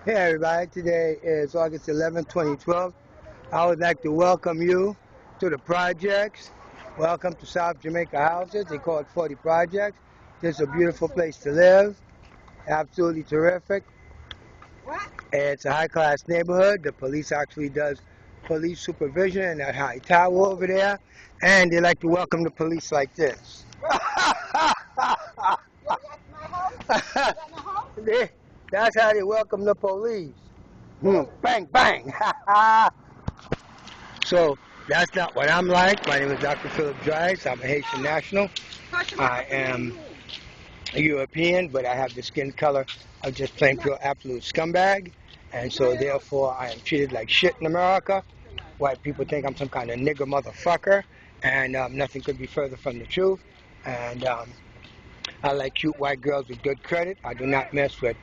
Hey everybody, today is August 11, 2012. I would like to welcome you to the projects. Welcome to South Jamaica Houses. They call it 40 Projects. This is a beautiful place to live. Absolutely terrific. It's a high-class neighborhood. The police actually does police supervision in that high tower over there. And they like to welcome the police like this. That's how they welcome the police. Bang, bang. So that's not what I'm like. My name is Dr. Philip Dries. I'm a Haitian national. I am a European, but I have the skin color of just plain pure absolute scumbag. And so therefore I am treated like shit in America. White people think I'm some kind of nigger motherfucker. And nothing could be further from the truth. And I like cute white girls with good credit. I do not mess with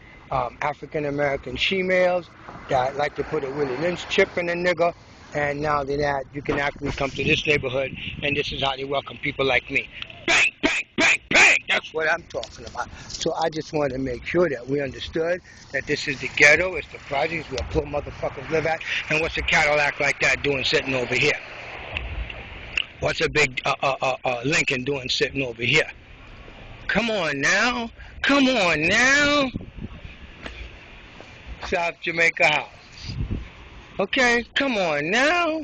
African American she-males that like to put a Willie Lynch chip in a nigga. And now that you can actually come to this neighborhood, and this is how they welcome people like me. Bang, bang, bang, bang. That's what I'm talking about. So I just wanted to make sure that we understood that this is the ghetto, it's the projects where poor motherfuckers live at. And what's a Cadillac like that doing sitting over here? What's a big Lincoln doing sitting over here? Come on now. Come on now. South Jamaica House. Okay, come on now.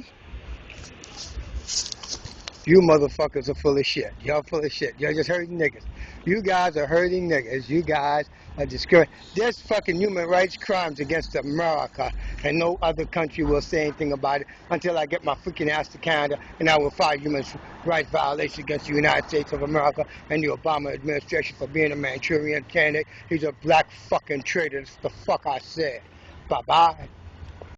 You motherfuckers are full of shit. Y'all full of shit. Y'all just hurting niggas. You guys are hurting niggas. You guys are discriminating. There's fucking human rights crimes against America, and no other country will say anything about it until I get my freaking ass to Canada, and I will file human rights violations against the United States of America and the Obama administration for being a Manchurian candidate. He's a black fucking traitor. That's the fuck I said. Bye-bye.